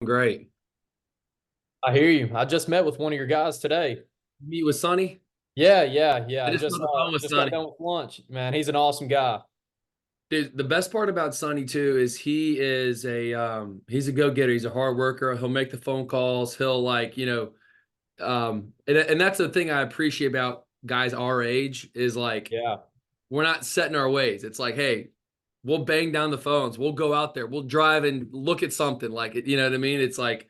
Great. I hear you. I just met with one of your guys today. Meet with Sonny. Yeah. I just got Just the phone with just got Sonny. done with lunch. Man, he's an awesome guy. Dude, the best part about Sonny too is he's a go-getter. He's a hard worker. He'll make the phone calls. He'll and that's the thing I appreciate about guys our age is like Yeah. we're not set in our ways. It's like, hey, we'll bang down the phones. We'll go out there. We'll drive and look at something like it. You know what I mean? It's like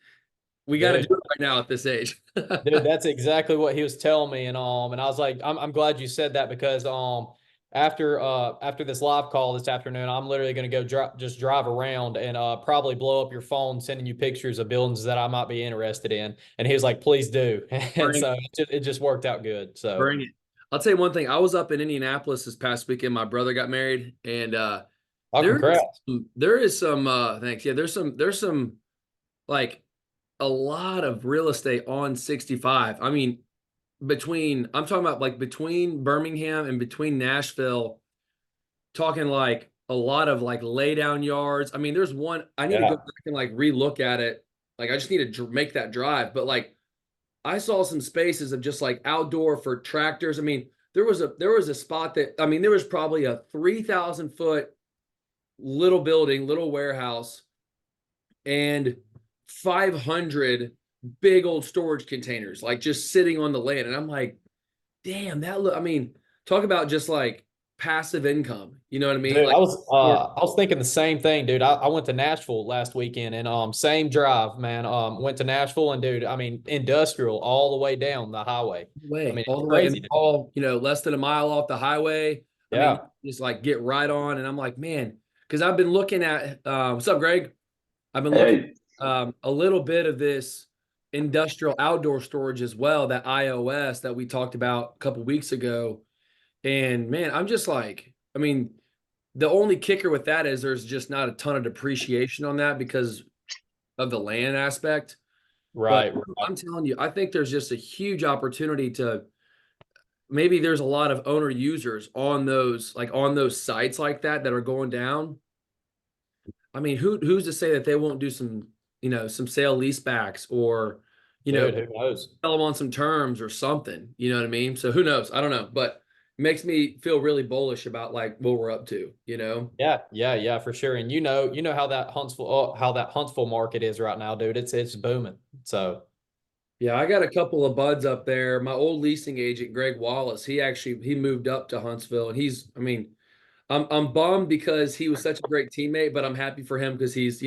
we got to do Dude, it right now at this age. dude, that's exactly what he was telling me. And I was like, I'm glad you said that because after this live call this afternoon, I'm literally gonna go just drive around and probably blow up your phone sending you pictures of buildings that I might be interested in. And he was like, please do. And Bring so it just worked out good. So Bring it. I'll tell you one thing. I was up in Indianapolis this past weekend. My brother got married, and oh, congrats. there is some thanks. Yeah, there's some like a lot of real estate on 65. I mean, I'm talking about like between Birmingham and between Nashville, talking like a lot of like lay down yards. I mean, there's one I need to go Yeah. back and like relook at it. Like I just need to make that drive, but like I saw some spaces of just like outdoor for tractors. I mean, there was a spot that I mean, there was probably a 3,000 foot little building, little warehouse, and 500 big old storage containers, like just sitting on the land. And I'm like, damn, that look. I mean, talk about just like passive income. You know what I mean? Dude, Like, or I was thinking the same thing, dude. I went to Nashville last weekend and same drive, man. Went to Nashville and dude, I mean industrial all the way down the highway. I way, mean, all it's the way, and crazy, dude. all less than a mile off the highway. I mean, Yeah. just like get right on. And I'm like, man, because I've been looking at what's up, Greg? I've been looking Hey, a little bit of this industrial outdoor storage as well, that iOS that we talked about a couple weeks ago. And man, I'm just like, I mean, the only kicker with that is there's just not a ton of depreciation on that because of the land aspect. But Right, right. I'm telling you, I think there's just a huge opportunity to maybe there's a lot of owner users on those sites like that are going down. I mean, who's to say that they won't do some, some sale leasebacks or, you know, Dude, who knows? sell them on some terms or something. You know what I mean? So who knows? I don't know, but it makes me feel really bullish about like what we're up to, you know? Yeah, for sure. And you know how that Huntsville market is right now, dude. It's booming. So Yeah, I got a couple of buds up there. My old leasing agent, Greg Wallace, he moved up to Huntsville and I mean, I'm bummed because he was such a great teammate, but I'm happy for him because he's,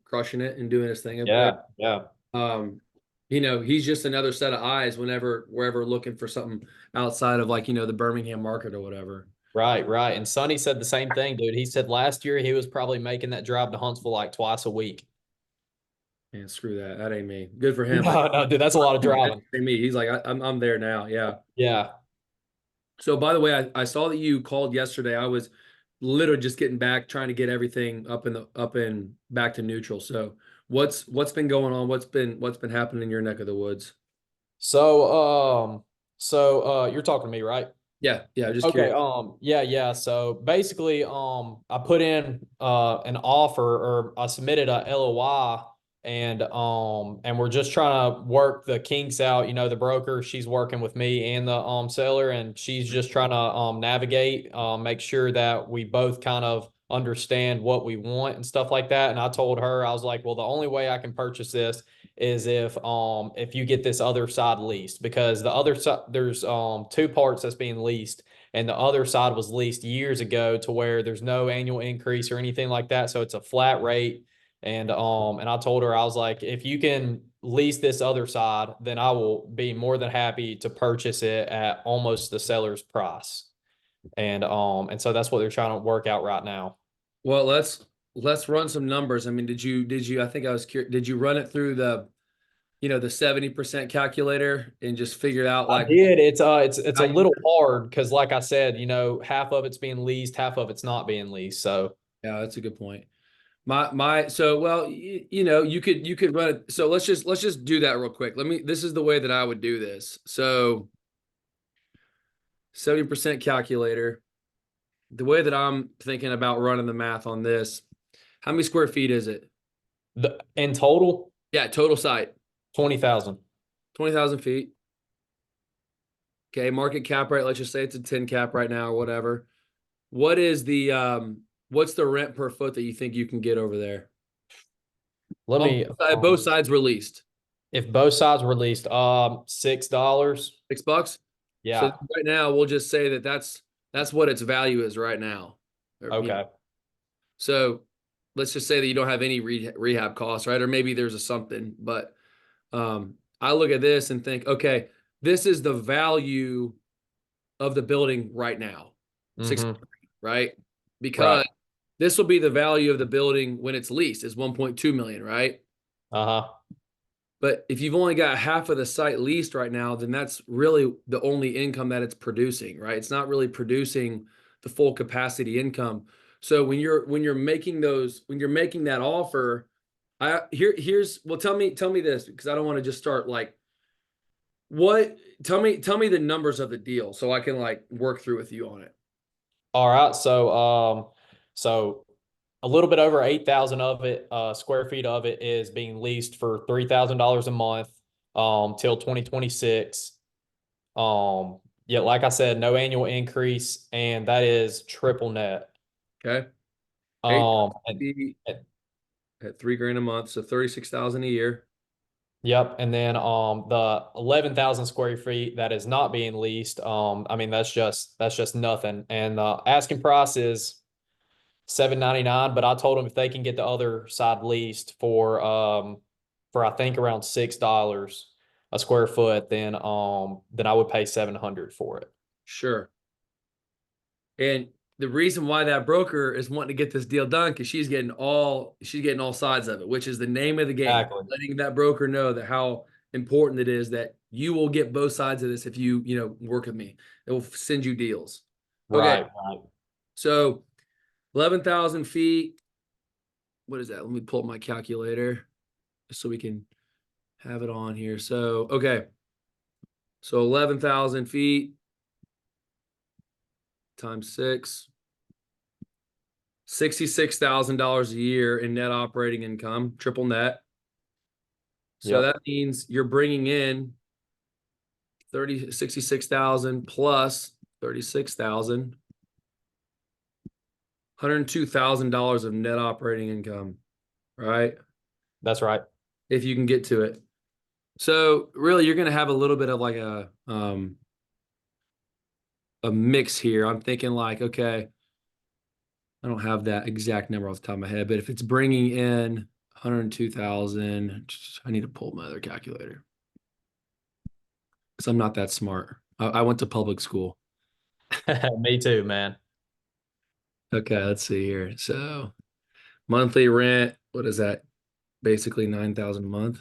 crushing it and doing his thing up there. yeah. Um, he's just another set of eyes whenever we're ever looking for something outside of like, the Birmingham market or whatever. Right. And Sonny said the same thing, dude. He said last year he was probably making that drive to Huntsville like twice a week. Man, screw that. That ain't me. Good for him. No, dude, that's a lot of That driving. ain't me. He's like, I'm there now. Yeah. Yeah. So by the way, I saw that you called yesterday. I was literally just getting back, trying to get everything up and back to neutral. So what's been going on? What's been happening in your neck of the woods? So, you're talking to me, right? Yeah, yeah, just Okay. curious. Yeah. So basically, I put in an offer or I submitted a LOI and we're just trying to work the kinks out. You know, the broker, she's working with me and the seller, and she's just trying to navigate, make sure that we both kind of understand what we want and stuff like that. And I told her, I was like, well, the only way I can purchase this is if you get this other side leased, because the other side there's two parts that's being leased, and the other side was leased years ago to where there's no annual increase or anything like that, so it's a flat rate. And I told her, I was like, if you can lease this other side, then I will be more than happy to purchase it at almost the seller's price. And so that's what they're trying to work out right now. Well, let's run some numbers. I mean, did you I think I was curious, did you run it through the 70% calculator and just figure out I like did. It's a value? little hard because, like I said, you know, half of it's being leased, half of it's not being leased. So Yeah, that's a good point. My so well, you could run it. So let's just do that real quick. This is the way that I would do this. So 70% calculator. The way that I'm thinking about running the math on this, how many square feet is it? in total. Yeah, total site, 20,000. 20,000 feet. Okay, market cap rate, let's just say it's a 10 cap right now or whatever. What is the what's the rent per foot that you think you can get over there? Let On me, both sides released. if both sides released, $6. $6. So Yeah. right now we'll just say that that's what its value is right now. Okay. So let's just say that you don't have any rehab costs, right? Or maybe there's a something, but I look at this and think, okay, this is the value of the building right now, six, Mm-hmm. right? Right. Because this will be the value of the building when it's leased is 1.2 million, right? Uh-huh. But if you've only got half of the site leased right now, then that's really the only income that it's producing, right? It's not really producing the full capacity income. So when you're making those when you're making that offer, here's well tell me this because I don't want to just start like what tell me the numbers of the deal so I can like work through with you on it. All right. So a little bit over 8,000 of it, square feet of it is being leased for $3,000 a month, till 2026. Yeah, like I said, no annual increase, and that is triple net. Okay. Eight Um, and, feet and- at 3 grand a month, so 36,000 a year. yep. And then, the 11,000 square feet that is not being leased, I mean, that's just nothing. And the asking price is 799, but I told them if they can get the other side leased for I think around $6 a square foot, then I would pay 700 for it. Sure. And the reason why that broker is wanting to get this deal done because she's getting all sides of it, which is the name of the game. Exactly. Letting that broker know that how important it is that you will get both sides of this if you work with me. It will send you deals. Okay, Right, right. so 11,000 feet. What is that? Let me pull up my calculator just so we can have it on here. So okay, so 11,000 feet times six. $66,000 a year in net operating income, triple net. So Yep. that means you're bringing in 66,000 plus 36,000, $102,000 of net operating income, right? That's right. If you can get to it. So really you're going to have a little bit of like a mix here. I'm thinking like, okay, I don't have that exact number off the top of my head, but if it's bringing in 102,000, I need to pull my other calculator because I'm not that smart. I went to public school. Me too, man. Okay, let's see here. So monthly rent, what is that? Basically 9,000 a month.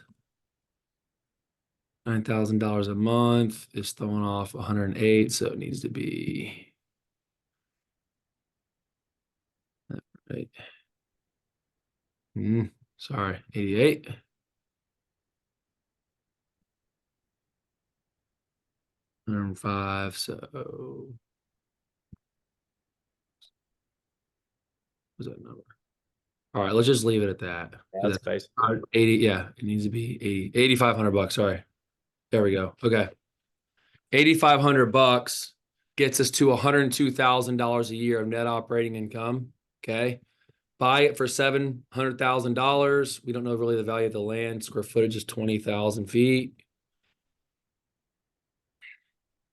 $9,000 a month is throwing off 108, so it needs to be right. Sorry, 88. 105. So what's that number? All right, let's just leave it at that. Yeah, Because that's that's basically. 80. Yeah, it needs to be 80, 8,500 bucks. Sorry. There we go. Okay. 8,500 bucks gets us to $102,000 a year of net operating income. Okay. Buy it for $700,000. We don't know really the value of the land. Square footage is 20,000 feet.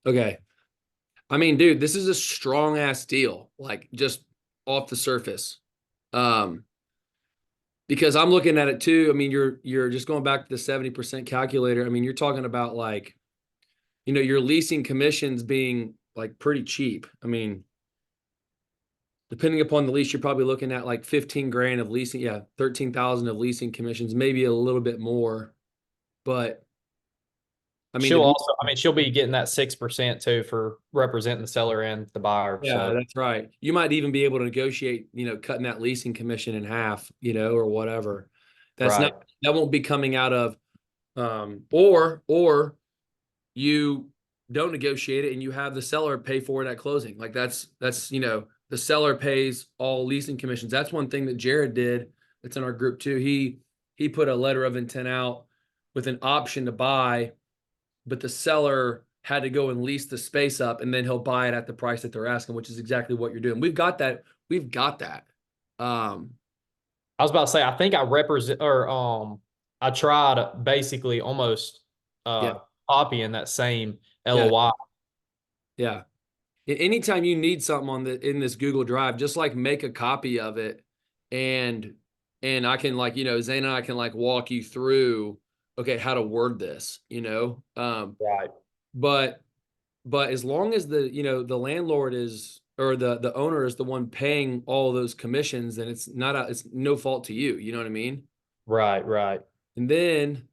Okay. I mean, dude, this is a strong ass deal, like just off the surface. Um, because I'm looking at it too. I mean, you're just going back to the 70% calculator. I mean, you're talking about like, your leasing commissions being like pretty cheap. I mean, depending upon the lease, you're probably looking at like 15 grand of leasing. Yeah, 13,000 of leasing commissions, maybe a little bit more. But I mean, She'll also, I mean, she'll be getting that 6% too for representing the seller and the buyer. yeah, So, that's right. You might even be able to negotiate, cutting that leasing commission in half, or whatever. That's not right. that won't be coming out of or you don't negotiate it and you have the seller pay for it at closing. Like that's the seller pays all leasing commissions. That's one thing that Jared did. That's in our group too. He he put a letter of intent out with an option to buy, but the seller had to go and lease the space up, and then he'll buy it at the price that they're asking, which is exactly what you're doing. We've got that. We've got that. I was about to say, I think I represent or I tried basically almost Yeah, uh copying that same yeah, LOI. yeah. Anytime you need something in this Google Drive, just like make a copy of it, and I can, like, Zane and I can like walk you through, okay, how to word this, Right. but as long as the landlord is, or the owner is the one paying all those commissions, then it's no fault to you. You know what I mean? Right, right, And then,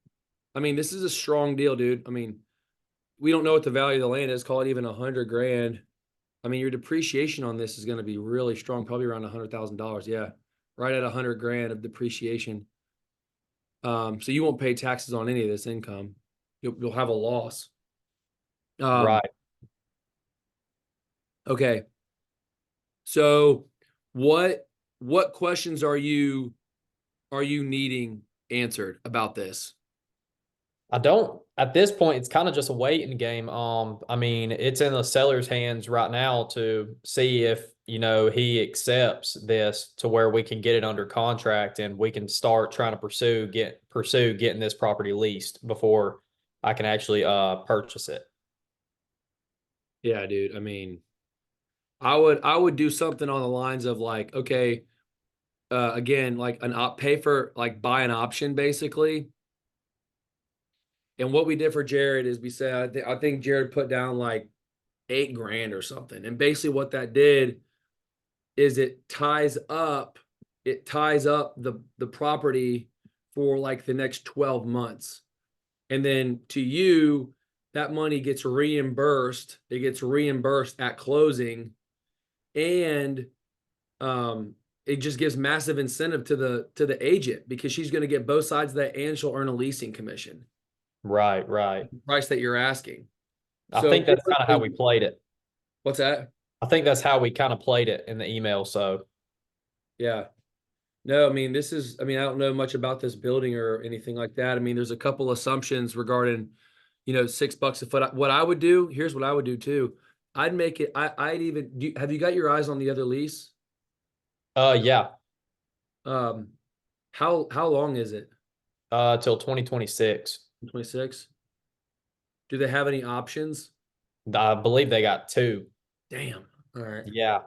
I mean, this is a strong deal, dude. I mean, we don't know what the value of the land is. Call it even 100 grand. I mean, your depreciation on this is going to be really strong, probably around $100,000. Yeah, right at 100 grand of depreciation. So you won't pay taxes on any of this income. You'll have a loss. Um, right. okay. So what questions are you needing answered about this? I don't at this point, it's kind of just a waiting game. I mean, it's in the seller's hands right now to see if, he accepts this to where we can get it under contract and we can start trying to pursue getting this property leased before I can actually purchase it. Yeah, dude. I mean, I would do something on the lines of like, okay, again, like pay for, like, buy an option basically. And what we did for Jared is we said, I think Jared put down like 8 grand or something. And basically what that did is it ties up the property for like the next 12 months. And then to you, that money gets reimbursed. It gets reimbursed at closing. And it just gives massive incentive to the agent, because she's going to get both sides of that, and she'll earn a leasing commission, Right, right. the price that you're asking. I So think that's kind of how we played it. what's that? I think that's how we kind of played it in the email. So, Yeah. No, I mean, I don't know much about this building or anything like that. I mean, there's a couple assumptions regarding, $6 a foot. What I would do, here's what I would do too. I'd make it, I'd even have you got your eyes on the other lease? yeah, Um, how long is it? till 2026. 26? Do they have any options? I believe they got two. Damn. All right. Yeah,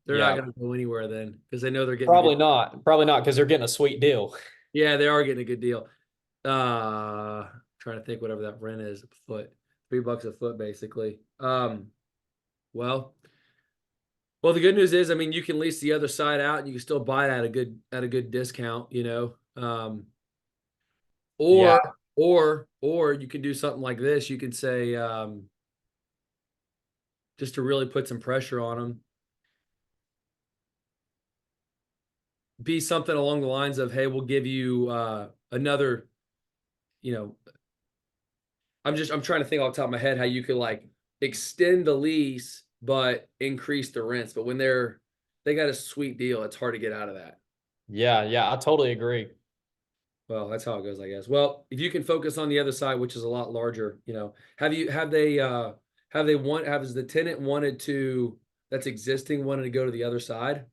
They're not yeah. going to go anywhere then, because they know they're getting a good. Probably not. Probably not because they're getting a sweet deal. Yeah, they are getting a good deal. Trying to think whatever that rent is a foot, $3 a foot basically. Well, the good news is, I mean, you can lease the other side out and you can still buy it at a good discount, Yeah, or you can do something like this. You could say, just to really put some pressure on them, be something along the lines of, hey, we'll give you another, you know, I'm trying to think off the top of my head how you could like extend the lease but increase the rents. But when they got a sweet deal, it's hard to get out of that. yeah, yeah. I totally agree. Well, that's how it goes, I guess. Well, if you can focus on the other side, which is a lot larger, has the tenant wanted to that's existing wanted to go to the other side?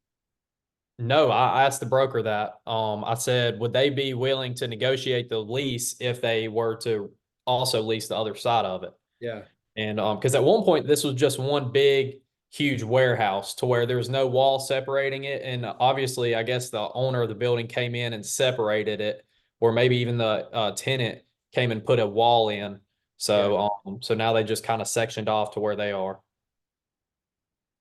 No, I asked the broker that. I said, would they be willing to negotiate the lease if they were to also lease the other side of it? Yeah. And because at one point this was just one big, huge warehouse to where there was no wall separating it. And obviously, I guess the owner of the building came in and separated it, or maybe even the tenant came and put a wall in. Yeah. So now they just kind of sectioned off to where they are.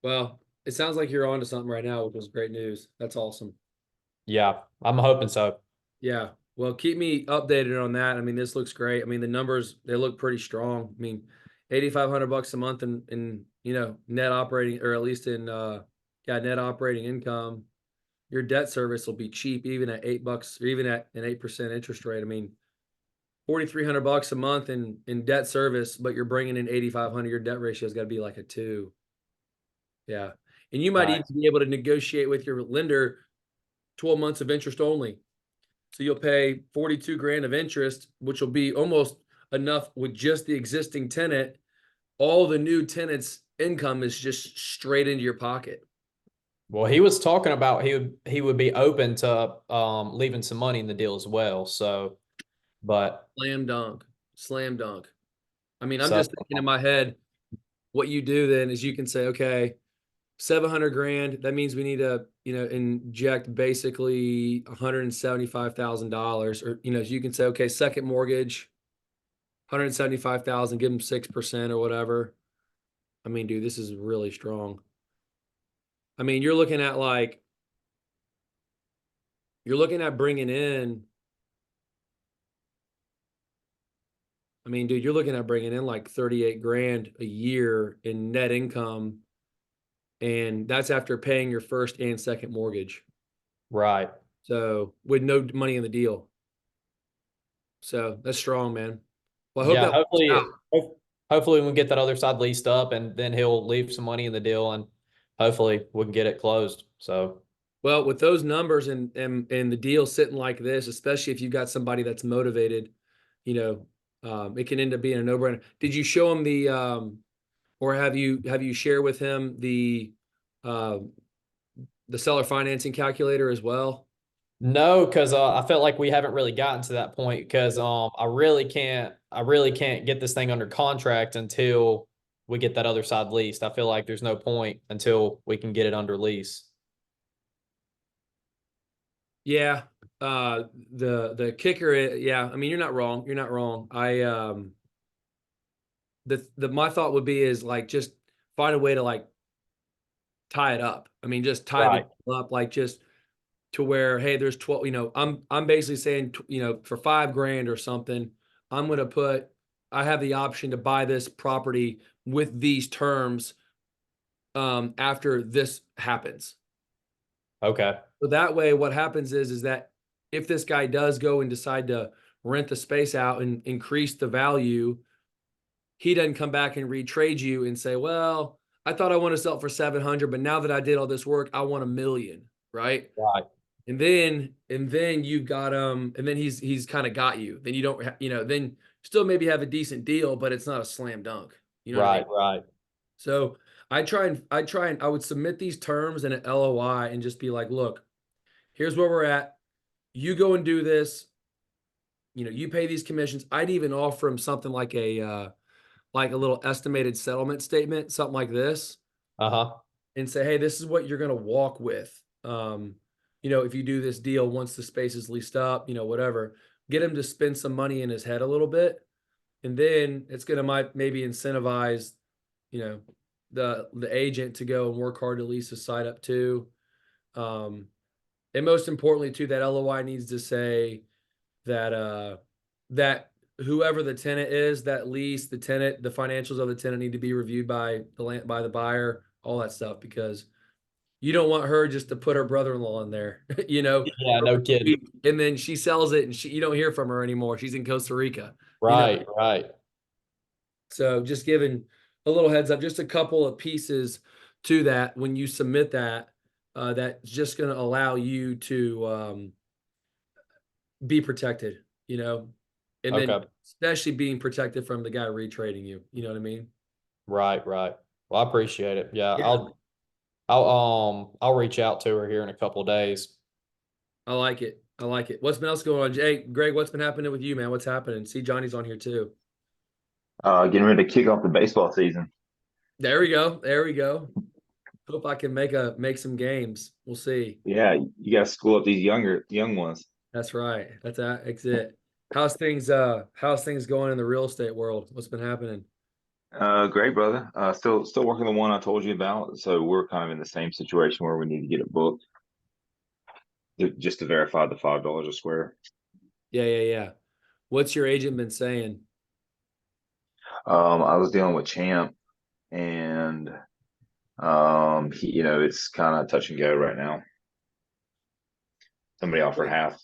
Well, it sounds like you're on to something right now, which is great news. That's awesome. Yeah, I'm hoping so. Yeah. Well, keep me updated on that. I mean, this looks great. I mean, the numbers, they look pretty strong. I mean, $8,500 a month in net operating, or at least in net operating income. Your debt service will be cheap, even at $8, or even at an 8% interest rate. I mean, $4,300 a month in debt service, but you're bringing in 8,500. Your debt ratio has got to be like a 2. Yeah. And you might even Nice. be able to negotiate with your lender 12 months of interest only. So you'll pay 42 grand of interest, which will be almost enough with just the existing tenant. All the new tenants' income is just straight into your pocket. Well, he was talking about he would be open to leaving some money in the deal as well. So, but Slam dunk. Slam dunk. I mean, I'm so just thinking in my head, what you do then is you can say, okay, 700 grand. That means we need to, inject basically $175,000, or, so you can say, okay, second mortgage, 175,000, give them 6% or whatever. I mean, dude, this is really strong. I mean, you're looking at bringing in, I mean, dude, you're looking at bringing in like 38 grand a year in net income. And that's after paying your first and second mortgage. right. So with no money in the deal. So that's strong, man. Well, I hope Yeah, that works out. hopefully we can get that other side leased up and then he'll leave some money in the deal and hopefully we can get it closed. So, Well, with those numbers and the deal sitting like this, especially if you've got somebody that's motivated, it can end up being a no-brainer. Did you show him or have you share with him uh, the seller financing calculator as well? no, because I felt like we haven't really gotten to that point because I really can't get this thing under contract until we get that other side leased. I feel like there's no point until we can get it under lease. Yeah. The kicker yeah, I mean you're not wrong. You're not wrong. The my thought would be is like just find a way to like tie it up. I mean just tie the Right. deal up like just to where hey there's 12, I'm basically saying for 5 grand or something, I'm going to put I have the option to buy this property with these terms after this happens. Okay. So that way, what happens is that if this guy does go and decide to rent the space out and increase the value, he doesn't come back and retrade you and say, "Well, I thought I want to sell it for 700, but now that I did all this work, I want 1 million." Right? Right. And then you've got and then he's kind of got you. Then you don't, then still maybe have a decent deal, but it's not a slam dunk. You know what I mean? Right. Right. So I would submit these terms in an LOI and just be like, look, here's where we're at. You go and do this. You pay these commissions. I'd even offer him something like a little estimated settlement statement, something like this, Uh-huh. and say, hey, this is what you're gonna walk with. If you do this deal once the space is leased up, whatever, get him to spend some money in his head a little bit, and then it's gonna might maybe incentivize, you know, the agent to go and work hard to lease the site up too. Um, and most importantly, too, that LOI needs to say that whoever the tenant is, that lease, the tenant, the financials of the tenant need to be reviewed by the buyer, all that stuff, because you don't want her just to put her brother-in-law in there, Yeah, no kidding. and then she sells it and you don't hear from her anymore. She's in Costa Rica, you know. Right. Right. So just giving a little heads up, just a couple of pieces to that when you submit that, that's just going to allow you to be protected, and then Okay. especially being protected from the guy retrading you. You know what I mean? Right. Right. Well, I appreciate it. Yeah, Yeah, I'll reach out to her here in a couple of days. I like it. I like it. What's been else going on, Jay? Greg, what's been happening with you, man? What's happening? See, Johnny's on here too. Getting ready to kick off the baseball season. There we go. There we go. Hope I can make some games. We'll see. Yeah, you got to school up these young ones. That's right. That's it. How's things going in the real estate world? What's been happening? Great, brother. Still working the one I told you about. So we're kind of in the same situation where we need to get it booked just to verify the $5 a square. Yeah, yeah, yeah. What's your agent been saying? I was dealing with Champ, and it's kind of touch and go right now. Somebody offered half.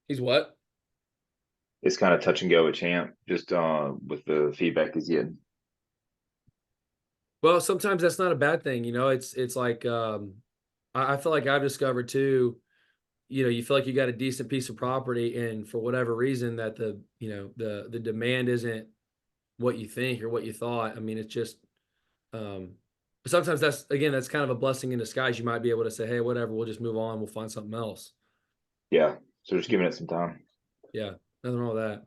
He's what? It's kind of touch and go with Champ, just with the feedback he's getting. Well, sometimes that's not a bad thing. It's like I feel like I've discovered too. you feel like you got a decent piece of property, and for whatever reason that the demand isn't what you think or what you thought. I mean, it's just um sometimes that's kind of a blessing in disguise. You might be able to say, hey, whatever, we'll just move on, we'll find something else. Yeah. So just giving it some time. Yeah, nothing wrong with that.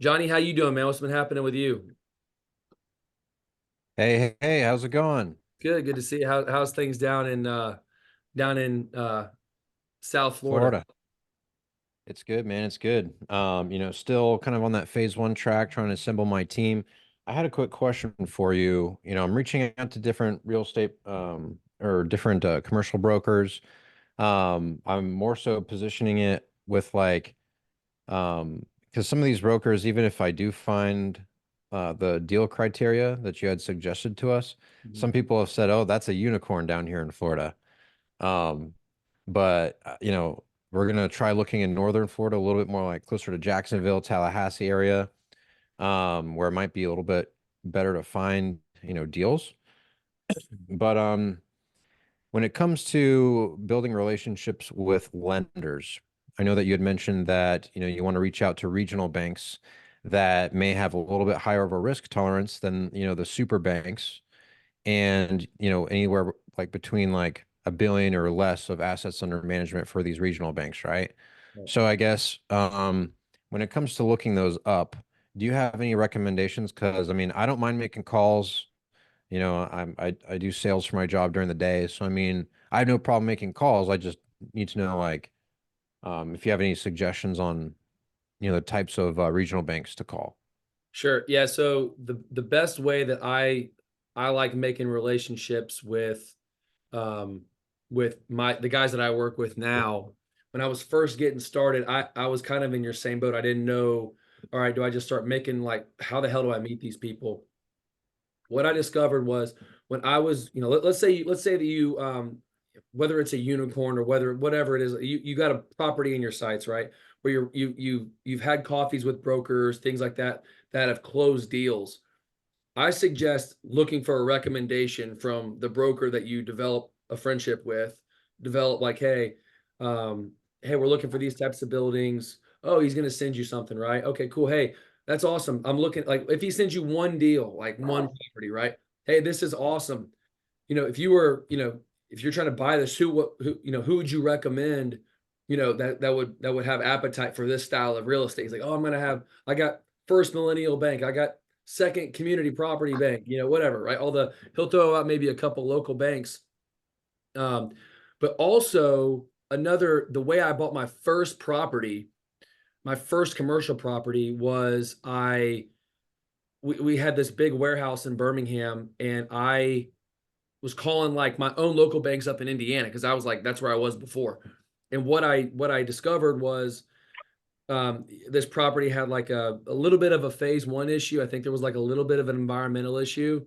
Johnny, how you doing, man? What's been happening with you? Hey, how's it going? Good to see you. How's things down in South Florida? Florida. It's good, man. It's good. Still kind of on that phase one track, trying to assemble my team. I had a quick question for you. I'm reaching out to different real estate or different commercial brokers. I'm more so positioning it with like because some of these brokers, even if I do find the deal criteria that you had suggested to us, Mhm. some people have said, "Oh, that's a unicorn down here in Florida." Um, but we're gonna try looking in northern Florida, a little bit more like closer to Jacksonville, Tallahassee area, where it might be a little bit better to find, deals. But when it comes to building relationships with lenders, I know that you had mentioned that, you want to reach out to regional banks that may have a little bit higher of a risk tolerance than, the super banks and anywhere like between like a billion or less of assets under management for these regional banks, right? Right. So I guess when it comes to looking those up, do you have any recommendations? Because I mean, I don't mind making calls. I do sales for my job during the day, so I mean, I have no problem making calls. I just need to know like if you have any suggestions on the types of regional banks to call. Sure. Yeah. So the best way that I like making relationships um with the guys that I work with now. When I was first getting started, I was kind of in your same boat. I didn't know, all right, do I just start making, like, how the hell do I meet these people? What I discovered was, when I was, let's say that you whether it's a unicorn or whatever it is, you got a property in your sights, right? Where you've had coffees with brokers, things like that, that have closed deals. I suggest looking for a recommendation from the broker that you develop a friendship with. Develop, like, hey, um, hey, we're looking for these types of buildings. Oh, he's going to send you something, right? Okay, cool. Hey, that's awesome. I'm looking, like, if he sends you one deal, like one property, right? Hey, this is awesome. If you were, if you're trying to buy this, who would you recommend? That would have appetite for this style of real estate. He's like, oh, I got First Millennial Bank, I got Second Community Property Bank, whatever, right? He'll throw out maybe a couple local banks. But also the way I bought my first property, my first commercial property was we had this big warehouse in Birmingham, and I was calling like my own local banks up in Indiana, because I was like, that's where I was before. And what I discovered was this property had like a little bit of a phase one issue. I think there was like a little bit of an environmental issue.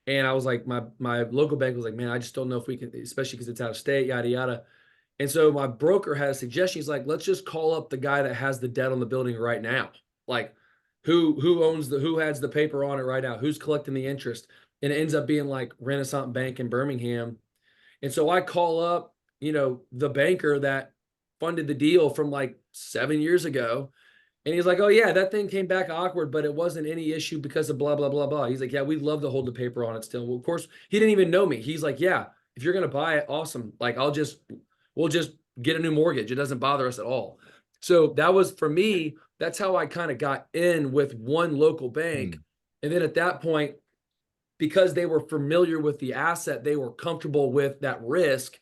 And I was like, my local bank was like, man, I just don't know if we can, especially because it's out of state, yada yada. And so my broker had a suggestion. He's like, let's just call up the guy that has the debt on the building right now. Like, who has the paper on it right now? Who's collecting the interest? And it ends up being like Renaissance Bank in Birmingham. And so I call up, the banker that funded the deal from like 7 years ago. And he's like, oh, yeah, that thing came back awkward, but it wasn't any issue because of blah, blah, blah, blah. He's like, yeah, we'd love to hold the paper on it still. Well, of course, he didn't even know me. He's like, yeah, if you're going to buy it, awesome. Like, we'll just get a new mortgage. It doesn't bother us at all. So that was, for me, that's how I kind of got in with one local bank. And then at that point, because they were familiar with the asset, they were comfortable with that risk.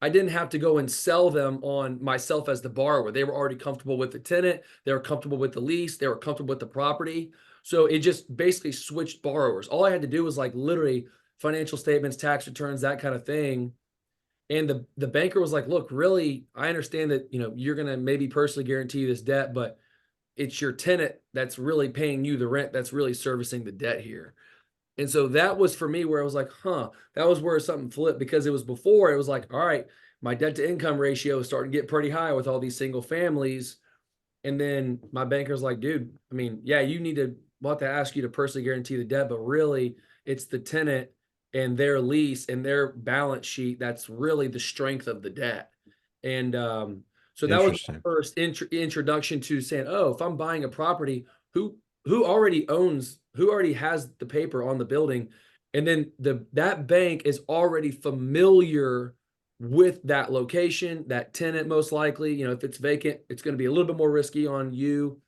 I didn't have to go and sell them on myself as the borrower. They were already comfortable with the tenant. They were comfortable with the lease. They were comfortable with the property. So it just basically switched borrowers. All I had to do was like literally financial statements, tax returns, that kind of thing. And the banker was like, look, really, I understand that, you're going to maybe personally guarantee this debt, but it's your tenant that's really paying you the rent that's really servicing the debt here. And so that was for me where I was like, that was where something flipped, because it was before, it was like, all right, my debt to income ratio is starting to get pretty high with all these single families. And then my banker's like, dude, I mean, yeah, we'll have to ask you to personally guarantee the debt, but really it's the tenant and their lease and their balance sheet that's really the strength of the debt. And so that was my Interesting. first introduction to saying, oh, if I'm buying a property, who already owns, who already has the paper on the building, and then that bank is already familiar with that location, that tenant, most likely. You know, if it's vacant, it's going to be a little bit more risky on you.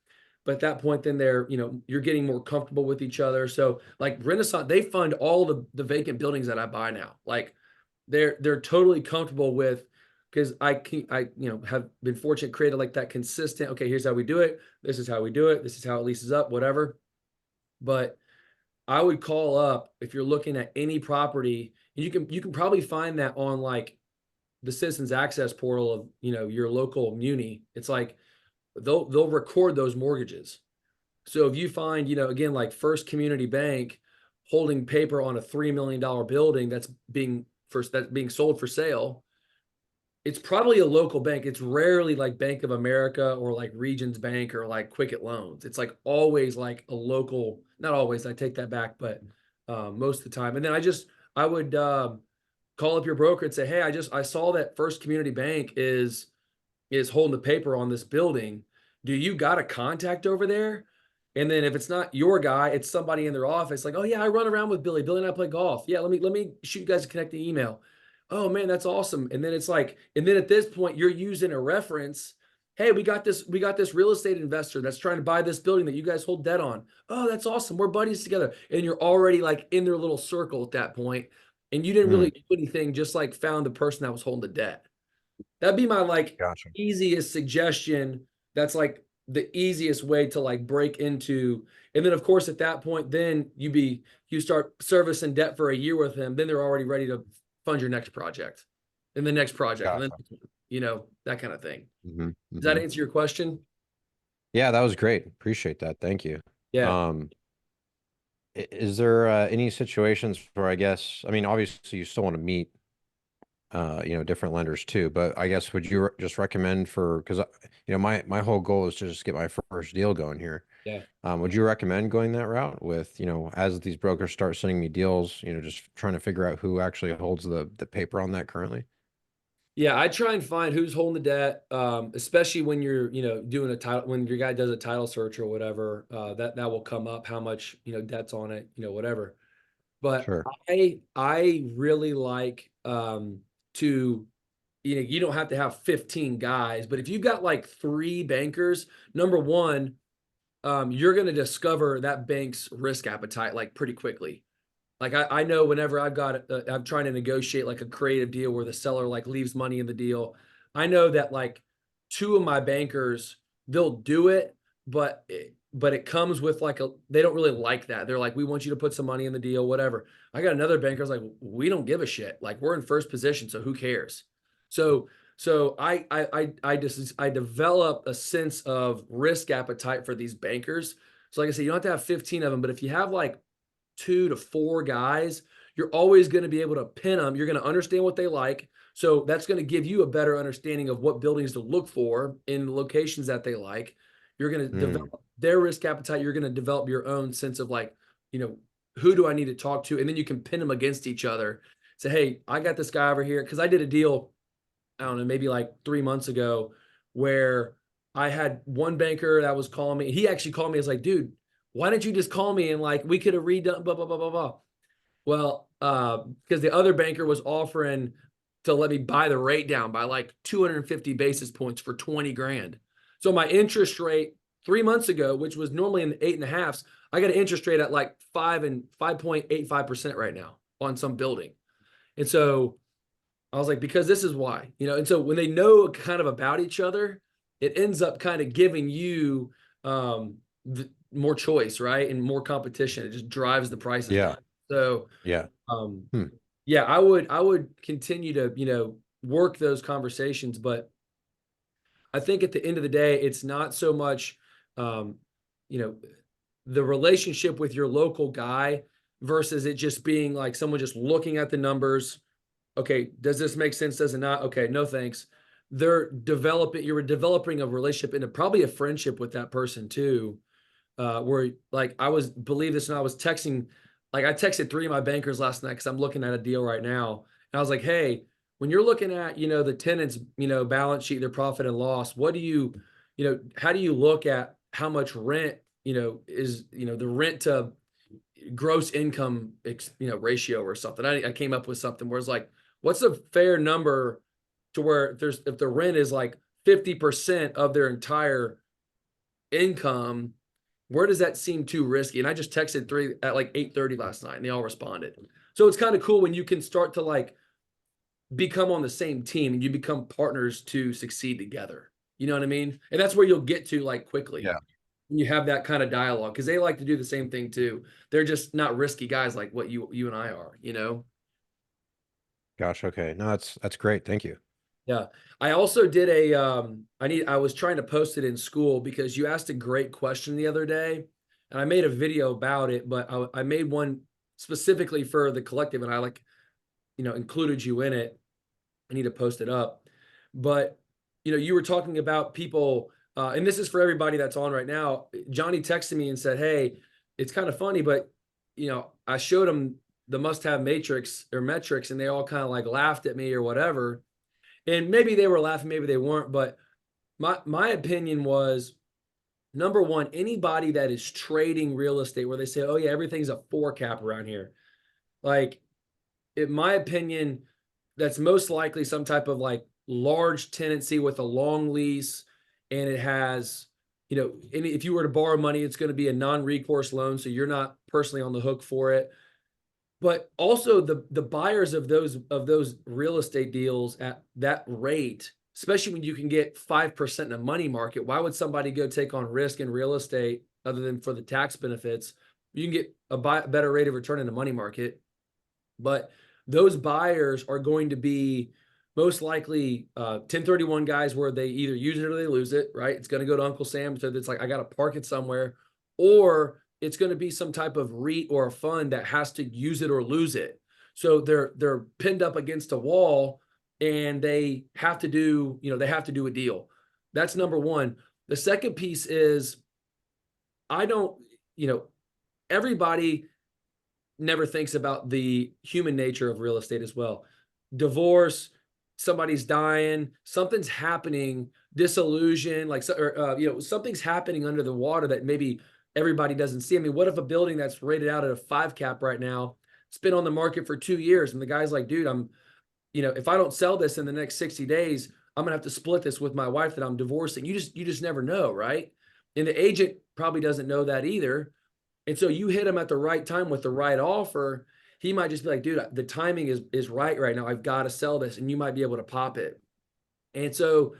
But at that point, then you're getting more comfortable with each other. So like Renaissance, they fund all the vacant buildings that I buy now. Like they're totally comfortable with, because I have been fortunate, created like that consistent, okay, here's how we do it, this is how we do it, this is how it leases up, whatever. But I would call up if you're looking at any property, and you can probably find that on like the citizens access portal of your local muni. It's like they'll record those mortgages. So if you find, again, like First Community Bank holding paper on a $3 million building that's being sold for sale, it's probably a local bank. It's rarely like Bank of America or like Regions Bank or like Quicket Loans. It's like always like a local, not always, I take that back, but most of the time. And then I would call up your broker and say, hey, I saw that First Community Bank is holding the paper on this building. Do you got a contact over there? And then if it's not your guy, it's somebody in their office. Like, oh yeah, I run around with Billy. Billy and I play golf. Yeah, let me shoot you guys a connecting email. Oh man, that's awesome. And then it's like, and then at this point, you're using a reference. Hey, we got this real estate investor that's trying to buy this building that you guys hold debt on. Oh, that's awesome. We're buddies together. And you're already like in their little circle at that point. And you didn't really do anything, just like found the person that was holding the debt. That'd be my like Gotcha. easiest suggestion. That's like the easiest way to like break into. And then of course at that point, then you start servicing debt for a year with them. Then they're already ready to fund your next project and the next project. Gotcha. And then, that kind of thing. Mm-hmm. Does that answer your question? Yeah, that was great. Appreciate that. Thank you. Yeah. Is there any situations where I mean, obviously you still want to meet, different lenders too, but I guess would you just recommend because, my whole goal is to just get my first deal going here. Yeah. Would you recommend going that route with, as these brokers start sending me deals, just trying to figure out who actually holds the paper on that currently? Yeah, I try and find who's holding the debt, especially when you're, doing a title, when your guy does a title search or whatever, that will come up, how much, debt's on it, whatever. But Sure. I really like to, you don't have to have 15 guys, but if you've got like 3 bankers, number one, you're going to discover that bank's risk appetite like pretty quickly. Like I know whenever I'm trying to negotiate like a creative deal where the seller like leaves money in the deal, I know that like 2 of my bankers, they'll do it, but it comes with like they don't really like that. They're like, we want you to put some money in the deal, whatever. I got another banker's like, we don't give a shit. Like we're in first position, so who cares? So I develop a sense of risk appetite for these bankers. So like I said, you don't have to have 15 of them, but if you have like 2 to 4 guys, you're always going to be able to pin them. You're going to understand what they like. So that's going to give you a better understanding of what buildings to look for in locations that they like. You're going to develop their risk appetite. You're going to develop your own sense of like, who do I need to talk to? And then you can pin them against each other. Say, hey, I got this guy over here. Cause I did a deal, I don't know, maybe like 3 months ago, where I had one banker that was calling me. He actually called me. It's like, dude, why didn't you just call me and like we could have redone blah blah blah blah blah. Well, because the other banker was offering to let me buy the rate down by like 250 basis points for 20 grand. So my interest rate 3 months ago, which was normally in the 8.5s, I got an interest rate at like 5.85% right now on some building. And so I was like, because this is why, and so when they know kind of about each other, it ends up kind of giving you more choice, right? And more competition. It just drives the prices down. So yeah. Yeah, I would continue to, work those conversations, but I think at the end of the day, it's not so much, the relationship with your local guy versus it just being like someone just looking at the numbers. Okay, does this make sense? Does it not? Okay, no thanks. You're developing a relationship and probably a friendship with that person too. Where like believe this, and I was texting, like I texted 3 of my bankers last night because I'm looking at a deal right now. And I was like, hey, when you're looking at, the tenant's, balance sheet, their profit and loss, what do you, how do you look at how much rent, is, the rent to gross income, ratio or something? I came up with something where it's like, what's a fair number to where if the rent is like 50% of their entire income, where does that seem too risky? And I just texted three at like 8:30 last night and they all responded. So it's kind of cool when you can start to like become on the same team and you become partners to succeed together. You know what I mean? And that's where you'll get to like quickly. Yeah. When you have that kind of dialogue, because they like to do the same thing too. They're just not risky guys like what you and I are. Gosh. Okay. No, that's great. Thank you. Yeah. I also did I was trying to post it in school because you asked a great question the other day and I made a video about it, but I made one specifically for the collective and I included you in it. I need to post it up. But you were talking about people, and this is for everybody that's on right now. Johnny texted me and said, "Hey, it's kind of funny, but I showed him the must-have matrix or metrics, and they all kind of like laughed at me or whatever. And maybe they were laughing, maybe they weren't. But my opinion was, number one, anybody that is trading real estate where they say, "Oh yeah, everything's a 4 cap around here," like in my opinion, that's most likely some type of like large tenancy with a long lease. And it has, if you were to borrow money, it's going to be a non-recourse loan. So you're not personally on the hook for it. But also the buyers of those real estate deals at that rate, especially when you can get 5% in a money market, why would somebody go take on risk in real estate other than for the tax benefits? You can get a better rate of return in the money market. But those buyers are going to be most likely 1031 guys where they either use it or they lose it, right? It's going to go to Uncle Sam. So it's like, I got to park it somewhere, or it's going to be some type of REIT or a fund that has to use it or lose it. So they're pinned up against a wall and they have to do, they have to do a deal. That's number one. The second piece is I don't, everybody never thinks about the human nature of real estate as well. Divorce, somebody's dying, something's happening, disillusion, like, something's happening under the water that maybe everybody doesn't see. I mean, what if a building that's rated out at a 5 cap right now, it's been on the market for 2 years, and the guy's like, dude, if I don't sell this in the next 60 days, I'm gonna have to split this with my wife that I'm divorcing. You just never know, right? And the agent probably doesn't know that either. And so you hit him at the right time with the right offer. He might just be like, dude, the timing is right now. I've got to sell this. And you might be able to pop it. And so,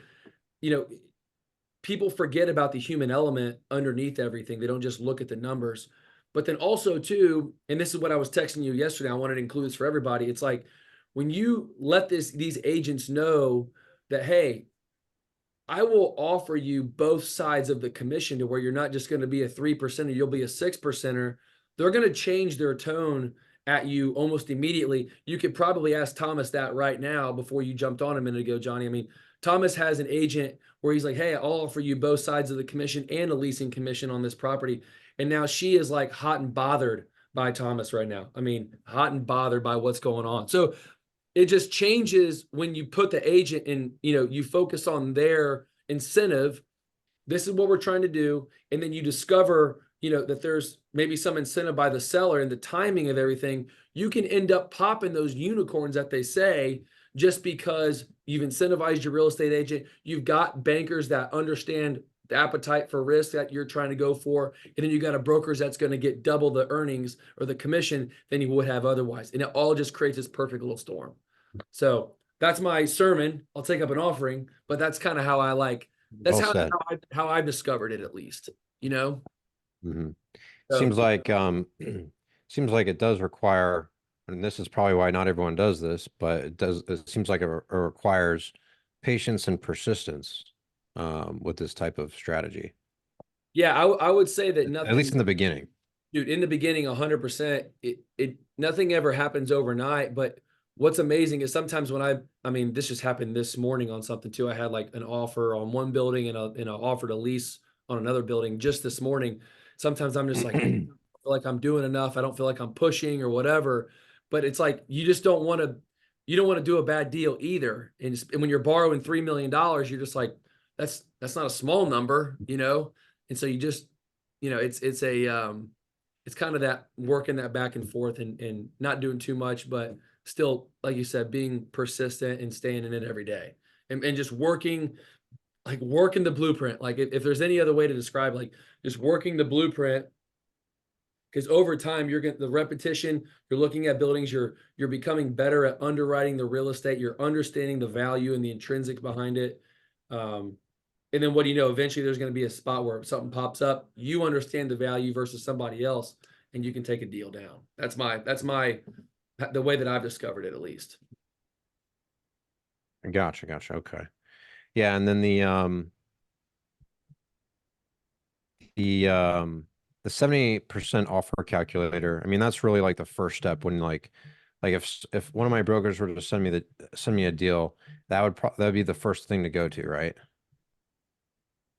people forget about the human element underneath everything. They don't just look at the numbers. But then also too, and this is what I was texting you yesterday, I wanted to include this for everybody. It's like when you let these agents know that, hey, I will offer you both sides of the commission to where you're not just going to be a 3%, you'll be a 6%. They're going to change their tone at you almost immediately. You could probably ask Thomas that right now before you jumped on a minute ago, Johnny. I mean, Thomas has an agent where he's like, hey, I'll offer you both sides of the commission and a leasing commission on this property. And now she is like hot and bothered by Thomas right now. I mean, hot and bothered by what's going on. So it just changes when you put the agent in, you focus on their incentive. This is what we're trying to do. And then you discover, that there's maybe some incentive by the seller and the timing of everything. You can end up popping those unicorns that they say just because you've incentivized your real estate agent. You've got bankers that understand the appetite for risk that you're trying to go for. And then you got a broker's that's going to get double the earnings or the commission than you would have otherwise. And it all just creates this perfect little storm. So that's my sermon. I'll take up an offering, but that's kind of how that's Well how I discovered it, at least, Mm-hmm. So, Seems like seems like it does require, and this is probably why not everyone does this, but it seems like it requires patience and persistence with this type of strategy. yeah, I would say that At least in the beginning. dude, in the beginning, 100%, nothing ever happens overnight. But what's amazing is sometimes when I mean, this just happened this morning on something too. I had like an offer on one building and an offer to lease on another building just this morning. Sometimes I'm just like, I feel like I'm doing enough. I don't feel like I'm pushing or whatever. But it's like, you just don't want to you don't want to do a bad deal either. And when you're borrowing $3 million, you're just like, that's not a small number, you know? And so you just, you know, it's kind of that working that back and forth and not doing too much, but still, like you said, being persistent and staying in it every day and just working the blueprint. Like if there's any other way to describe, like just working the blueprint, because over time you're getting the repetition, you're looking at buildings, you're becoming better at underwriting the real estate, you're understanding the value and the intrinsic behind it. And then what do you know? Eventually there's going to be a spot where something pops up, you understand the value versus somebody else, and you can take a deal down. That's the way that I've discovered it, at least. Gotcha. Okay. Yeah, and then the 70% offer calculator, I mean, that's really like the first step when like if one of my brokers were to send me a deal, that'd be the first thing to go to, right?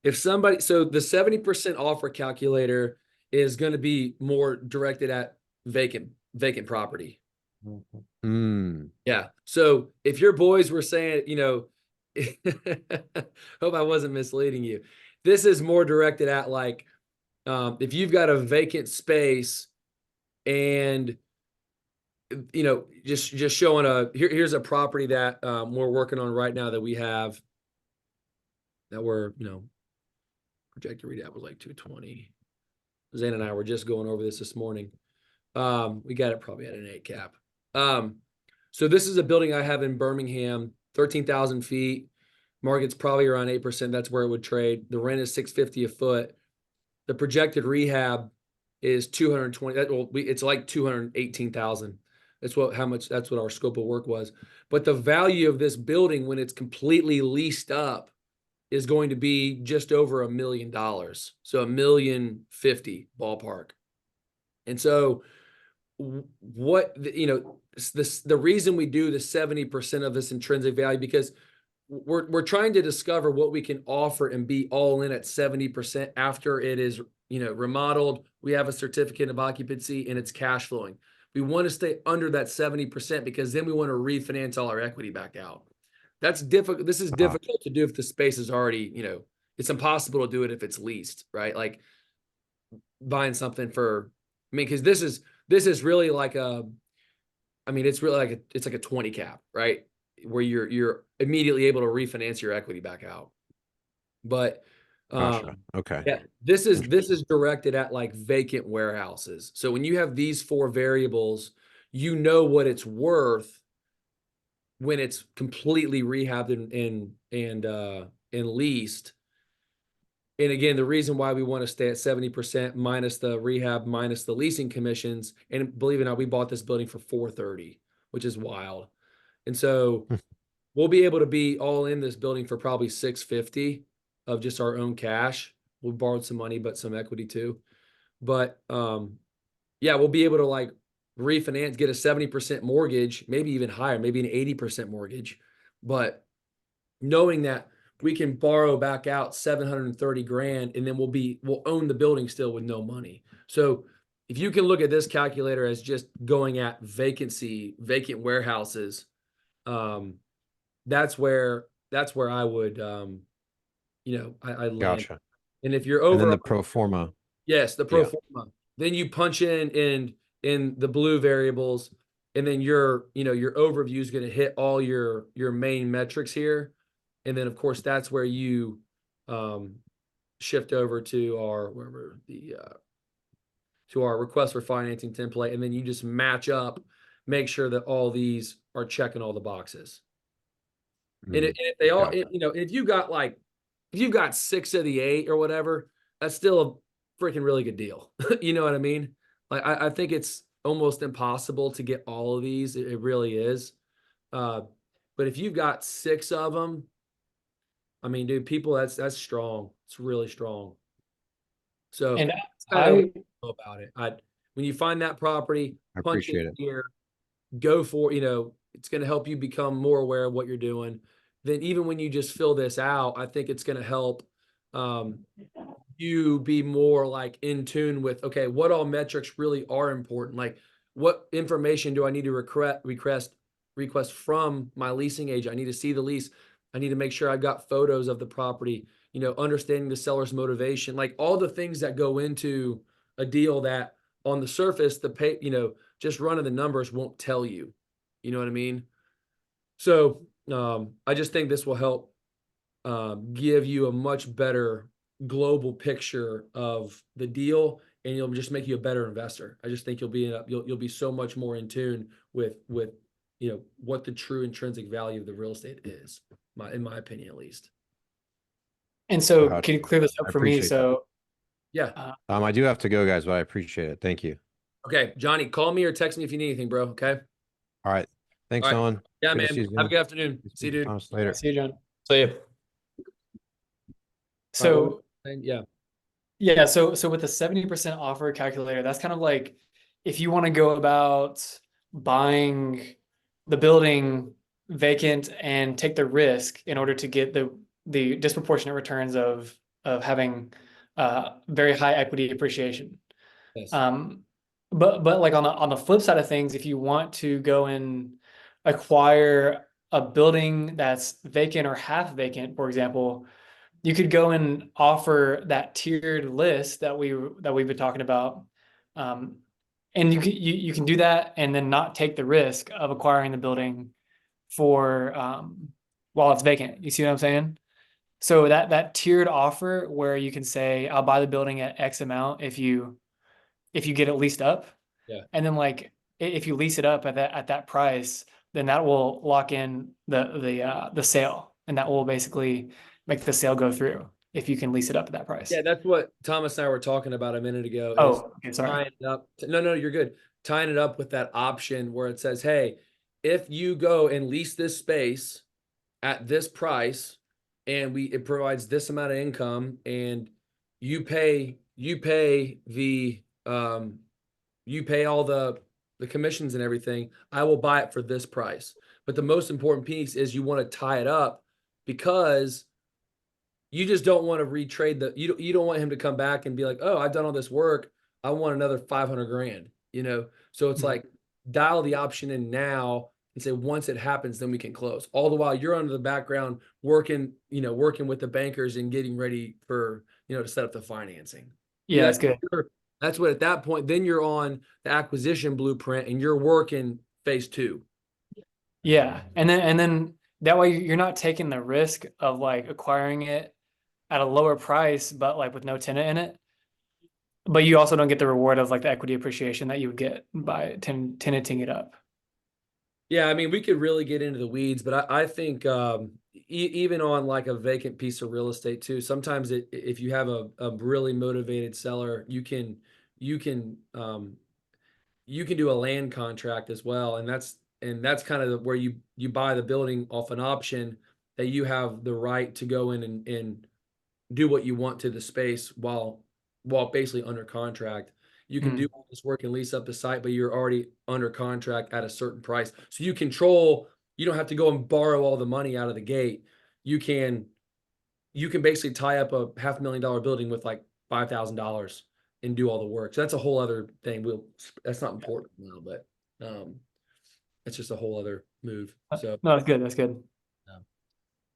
So the 70% offer calculator is going to be more directed at vacant property. Yeah. So if your boys were saying, you know, hope I wasn't misleading you. This is more directed at like, if you've got a vacant space and, you know, just showing here's a property that we're working on right now that we have that we're, you know, projected rehab was like 220. Zane and I were just going over this morning. We got it probably at an 8 cap. So this is a building I have in Birmingham, 13,000 feet. Market's probably around 8%. That's where it would trade. The rent is $650 a foot. The projected rehab is 220. It's like 218,000. That's what our scope of work was. But the value of this building when it's completely leased up is going to be just over $1 million. So $1.05 million ballpark. And so the reason we do the 70% of this intrinsic value, because we're trying to discover what we can offer and be all in at 70% after it is, you know, remodeled. We have a certificate of occupancy and it's cash flowing. We want to stay under that 70% because then we want to refinance all our equity back out. That's difficult. This is difficult to do if the space is already, you know, it's impossible to do it if it's leased, right? Like buying something because this is really like it's really like it's like a 20 cap, right? Where you're immediately able to refinance your equity back out. But Gotcha. Okay. yeah, this is directed at like vacant warehouses. So when you have these 4 variables, you know what it's worth when it's completely rehabbed and leased. And again, the reason why we want to stay at 70% minus the rehab, minus the leasing commissions, and believe it or not, we bought this building for $430, which is wild. And so we'll be able to be all in this building for probably $650 of just our own cash. We borrowed some money, but some equity too. But yeah, we'll be able to like refinance, get a 70% mortgage, maybe even higher, maybe an 80% mortgage. But knowing that we can borrow back out 730 grand and then we'll own the building still with no money. So if you can look at this calculator as just going at vacant warehouses, that's where I would, I land. Gotcha. And if you're over, and then the pro forma. Yes, the pro forma. Then you punch in the blue variables, and then your overview is going to hit all your main metrics here. And then of course that's where you shift over to our request for financing template, and then you just match up, make sure that all these are checking all the boxes. And if they all, if you've got 6 of the 8 or whatever, that's still a freaking really good deal. You know what I mean? Like I think it's almost impossible to get all of these. It really is. But if you've got 6 of them, I mean, dude, people, that's strong. It's really strong. So And I don't know about it. When you find that property, I punch appreciate it it. here, go for, it's going to help you become more aware of what you're doing. Then even when you just fill this out, I think it's going to help you be more like in tune with, okay, what all metrics really are important? Like what information do I need to request request from my leasing agent. I need to see the lease. I need to make sure I've got photos of the property, you know, understanding the seller's motivation, like all the things that go into a deal that on the surface, the pay, you know, just running the numbers won't tell you. You know what I mean? So I just think this will help give you a much better global picture of the deal, and you'll just make you a better investor. I just think you'll be so much more in tune with you know what the true intrinsic value of the real estate is, in my opinion at least. And so Gotcha. can you clear this I up for me? appreciate that. So Yeah. I do have to go, guys, but I appreciate it. Thank you. Okay, Johnny, call me or text me if you need anything, bro. Okay. All right. Thanks, All right. Owen. Yeah, Good to man. see you Have a again. good afternoon. See you, dude. Thomas, later. see you, John. So yeah. All right, So yeah. yeah, so with the 70% offer calculator, that's kind of like if you want to go about buying the building vacant and take the risk in order to get the disproportionate returns of having very high equity appreciation. Yes. But like on the flip side of things, if you want to go and acquire a building that's vacant or half vacant, for example, you could go and offer that tiered list that we've been talking about, and you can do that and then not take the risk of acquiring the building for while it's vacant. You see what I'm saying? So that tiered offer where you can say I'll buy the building at X amount if you get it leased up, Yeah. and then like if you lease it up at that price, then that will lock in the sale, and that will basically make the sale go through if you can lease it up at that price. Yeah, that's what Thomas and I were talking about a minute ago. Is Oh, okay, sorry. tying it up. No, you're good. Tying it up with that option where it says, hey, if you go and lease this space at this price and it provides this amount of income and you pay all the commissions and everything, I will buy it for this price. But the most important piece is you want to tie it up because you just don't want to retrade you don't want him to come back and be like, oh, I've done all this work, I want another 500 grand, you know? So it's like dial the option in now and say, once it happens, then we can close. All the while you're under the background working with the bankers and getting ready for, to set up the financing. Yeah, that's good. That's what, at that point, then you're on the acquisition blueprint and you're working phase 2. Yeah. And then that way you're not taking the risk of like acquiring it at a lower price, but like with no tenant in it. But you also don't get the reward of like the equity appreciation that you would get by tenanting it up. Yeah, I mean, we could really get into the weeds, but I think even on like a vacant piece of real estate too, sometimes if you have a really motivated seller, you can do a land contract as well, and that's kind of where you buy the building off an option that you have the right to go in and do what you want to the space while basically under contract. You can do all this work and lease up the site, but you're already under contract at a certain price. So you don't have to go and borrow all the money out of the gate. You can basically tie up a $500,000 building with like $5,000 and do all the work. So that's a whole other thing. That's not important now, but it's just a whole other move. So no, that's good. That's good.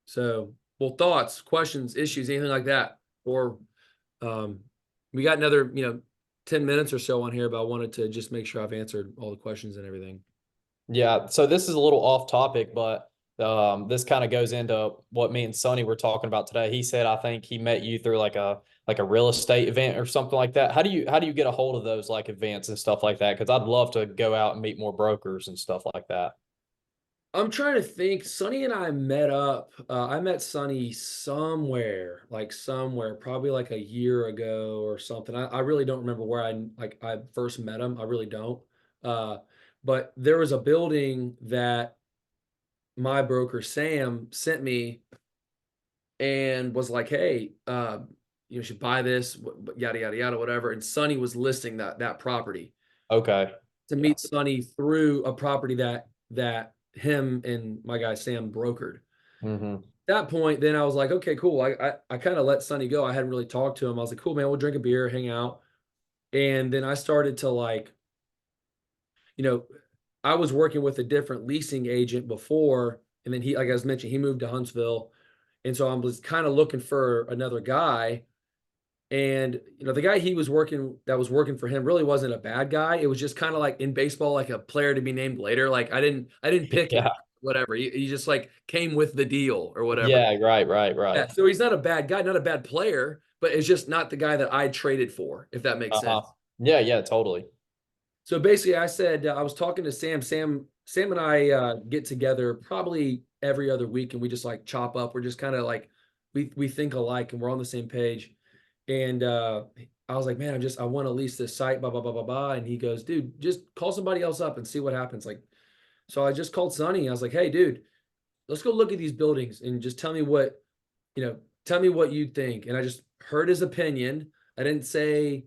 So, well, thoughts, questions, issues, anything like that, or we got another 10 minutes or so on here, but I wanted to just make sure I've answered all the questions and everything. Yeah, so this is a little off topic, but this kind of goes into what me and Sonny were talking about today. He said, I think he met you through like a real estate event or something like that. How do you get a hold of those like events and stuff like that? Because I'd love to go out and meet more brokers and stuff like that. I'm trying to think. Sonny and I met up. I met Sonny somewhere, probably like a year ago or something. I really don't remember where I first met him. I really don't. But there was a building that my broker Sam sent me and was like, hey, you should buy this, yada, yada, yada, whatever. And Sonny was listing that property. Okay. To meet Sonny through a property that him and my guy Sam brokered. At that point, then I was like, okay, cool. I kind of let Sonny go. I hadn't really talked to him. I was like, cool, man, we'll drink a beer, hang out. And then I started to I was working with a different leasing agent before, and then he, like I was mentioning, he moved to Huntsville, and so I was kind of looking for another guy. And the guy that was working for him really wasn't a bad guy. It was just kind of like in baseball, like a player to be named later. Like I didn't pick him, Yeah. whatever. He just like came with the deal or whatever. Yeah. Right. Yeah, so he's not a bad guy, not a bad player, but it's just not the guy that I traded for, if that makes Uh-huh. sense. Yeah. Yeah. Totally. So basically, I said I was talking to Sam. Sam and I get together probably every other week, and we just like chop up. We're just kind of like we think alike, and we're on the same page. And I was like, man, I want to lease this site, blah blah blah blah blah. And he goes, dude, just call somebody else up and see what happens. Like, so I just called Sonny. I was like, hey, dude, let's go look at these buildings and just tell me what you think. And I just heard his opinion. I didn't say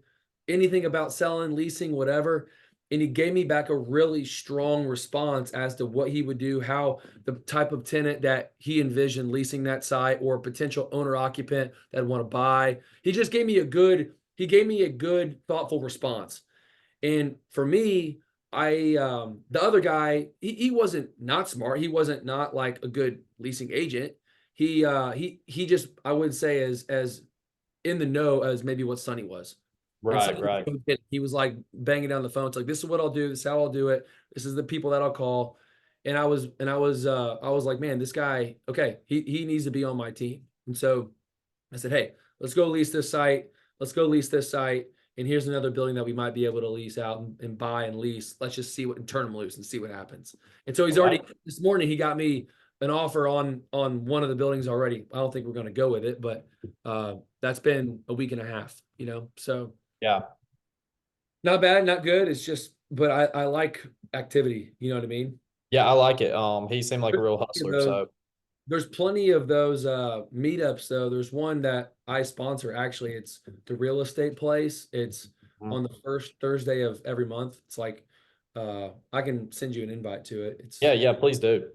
anything about selling, leasing, whatever. And he gave me back a really strong response as to what he would do, how the type of tenant that he envisioned leasing that site or potential owner occupant that want to buy. He gave me a good, thoughtful response. And for me, the other guy, he wasn't not smart. He wasn't not like a good leasing agent. He just, I would say, as in the know as maybe what Sonny was. And Right. Sonny Right. he was like banging down the phone. It's like, this is what I'll do. This is how I'll do it. This is the people that I'll call. And I was like, man, this guy, okay, he needs to be on my team. And so I said, hey, let's go lease this site. Let's go lease this site. And here's another building that we might be able to lease out and buy and lease. Let's just see what and turn them loose and see what happens. And so he's I already like this morning he got me an offer on one of the buildings already. I don't think we're going to go with it, but that's been a week and a half, So Yeah. not bad, not good. It's just, but I like activity. You know what I mean? Yeah. I like it. He seemed like a real hustler. So There's plenty of those meetups though. There's one that I sponsor actually. It's the real estate place. It's on the first Thursday of every month. It's like I can send you an invite to it. yeah. Yeah. Please do.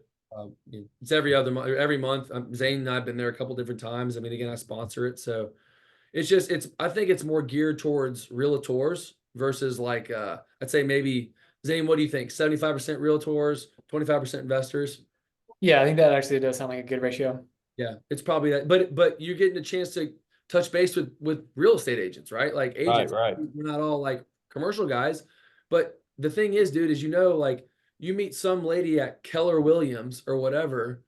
It's every other month, every month. Zane and I've been there a couple different times. I mean, again, I sponsor it, so it's I think it's more geared towards realtors versus like I'd say maybe Zane. What do you think? 75% realtors, 25% investors. Yeah, I think that actually does sound like a good ratio. Yeah, it's probably that. But you're getting a chance to touch base with real estate agents, right? Like Right. agents. Right. We're not all like commercial guys. But the thing is, dude, is like you meet some lady at Keller Williams or whatever,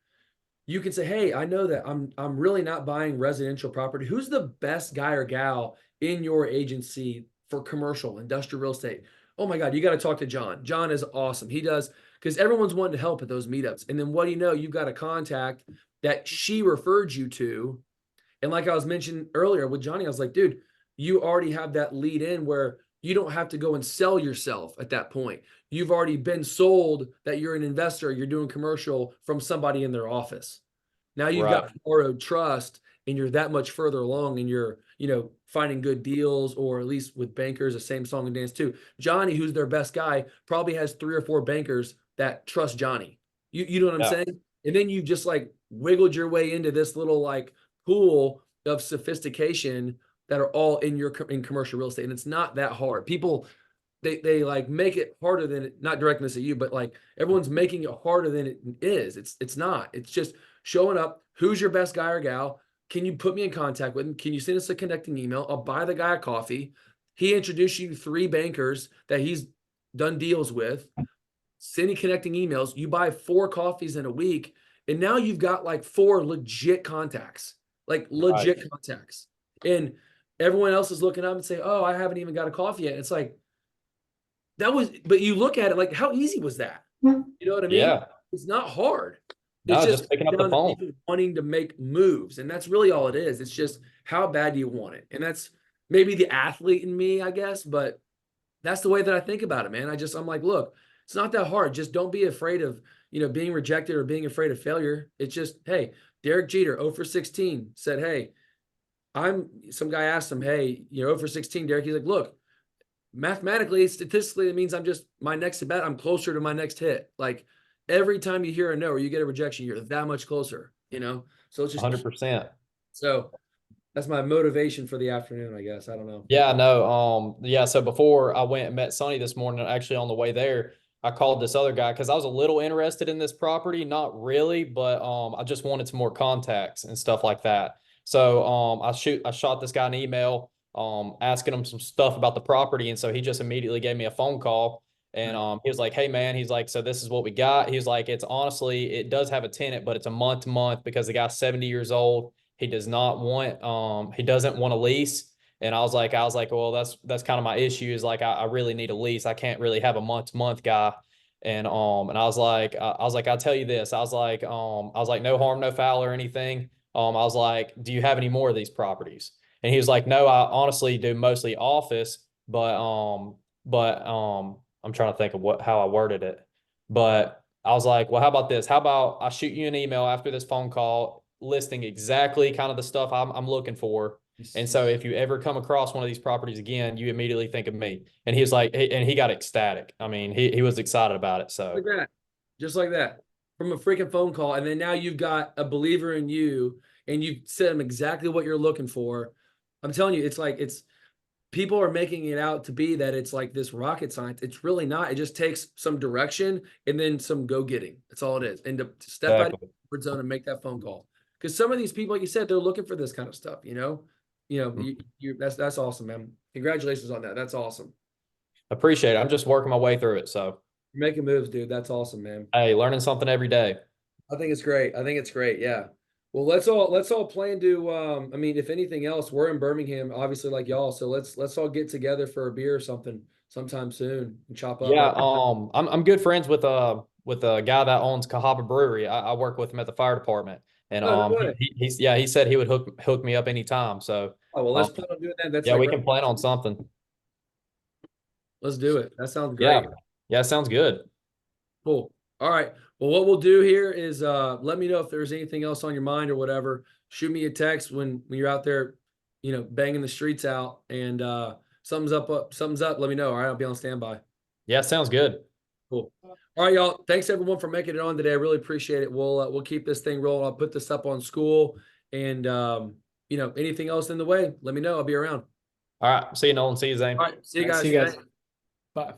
you can say, hey, I know that I'm really not buying residential property. Who's the best guy or gal in your agency for commercial, industrial real estate? Oh my God, you got to talk to John. John is awesome. He does, because everyone's wanting to help at those meetups. And then what do you know? You've got a contact that she referred you to. And like I was mentioning earlier with Johnny, I was like, dude, you already have that lead in where you don't have to go and sell yourself at that point. You've already been sold that you're an investor, you're doing commercial from somebody in their office. Now you've Right. got borrowed trust and you're that much further along and you're, finding good deals, or at least with bankers, the same song and dance too. Johnny, who's their best guy, probably has 3 or 4 bankers that trust Johnny. You know what I'm Yeah. saying? And then you just like wiggled your way into this little like pool of sophistication that are all in commercial real estate. And it's not that hard. People, they like make it harder than it, not directing this at you, but like everyone's making it harder than it is. It's not. It's just showing up. Who's your best guy or gal? Can you put me in contact with him? Can you send us a connecting email? I'll buy the guy a coffee. He introduced you to 3 bankers that he's done deals with. Send you connecting emails. You buy 4 coffees in a week, and now you've got like 4 legit contacts, like legit contacts. And everyone else is looking up and say, "Oh, I haven't even got a coffee yet." It's like that was, but you look at it like, how easy was that? You know what I mean? Yeah. It's not hard. No, It's just picking up the down to phone. people wanting to make moves. And that's really all it is. It's just how bad do you want it? And that's maybe the athlete in me, I guess, but that's the way that I think about it, man. I'm like, look, it's not that hard. Just don't be afraid of, being rejected or being afraid of failure. It's just, hey, Derek Jeter, 0 for 16, said, hey, some guy asked him, hey, 0 for 16, Derek. He's like, look, mathematically, statistically, it means my next at bat, I'm closer to my next hit. Like every time you hear a no or you get a rejection, you're that much closer, So it's just 100%. So that's my motivation for the afternoon, I guess. I don't know. Yeah, no. Yeah. So before I went and met Sonny this morning, actually on the way there, I called this other guy because I was a little interested in this property, not really, but I just wanted some more contacts and stuff like that. So I shot this guy an email asking him some stuff about the property, and so he just immediately gave me a phone call. And he was like, "Hey man," he's like, "So this is what we got." He's like, "It's honestly, it does have a tenant, but it's a month to month because the guy's 70 years old. He does not want he doesn't want a lease." And I was like, well, that's kind of my issue is like I really need a lease. I can't really have a month to month guy. And I was like, I'll tell you this. I was like, no harm, no foul or anything. I was like, do you have any more of these properties? And he was like, no, I honestly do mostly office, but I'm trying to think of how I worded it. But I was like, well, how about this? How about I shoot you an email after this phone call listing exactly kind of the stuff I'm looking for. And so if you ever come across one of these properties again, you immediately think of me. And he was like, and he got ecstatic. I mean, he was excited about it. So Like that, just like that, from a freaking phone call, and then now you've got a believer in you, and you said him exactly what you're looking for. I'm telling you, it's like people are making it out to be that it's like this rocket science. It's really not. It just takes some direction and then some go getting. That's all it is. And to step out of exactly. your comfort zone and make that phone call. Because some of these people, like you said, they're looking for this kind of stuff. That's awesome, man. Congratulations on that. That's awesome. Appreciate it. I'm just working my way through it. So You're making moves, dude. That's awesome, man. hey, learning something every day. I think it's great. I think it's great. Yeah. Well, let's all plan to I mean, if anything else, we're in Birmingham, obviously like y'all. So let's all get together for a beer or something sometime soon and chop up. Yeah, I'm good friends with a guy that owns Cahaba Brewery. I work with him at the fire department, and Oh, no way. he said he would hook me up anytime. So Oh, well, let's plan on doing that. That's yeah, like we can plan on something. let's do it. That sounds Yeah, great. yeah, sounds good. Cool. All right. Well, what we'll do here is let me know if there's anything else on your mind or whatever. Shoot me a text when you're out there, banging the streets out, and something's up, let me know. All right, I'll be on standby. Yeah, sounds good. Cool. All right, y'all. Thanks everyone for making it on today. I really appreciate it. We'll keep this thing rolling. I'll put this up on school, and anything else in the way, let me know. I'll be around. All right, see you, Nolan. See you, Zane. All right, see you guys. See you guys. Thanks. Bye.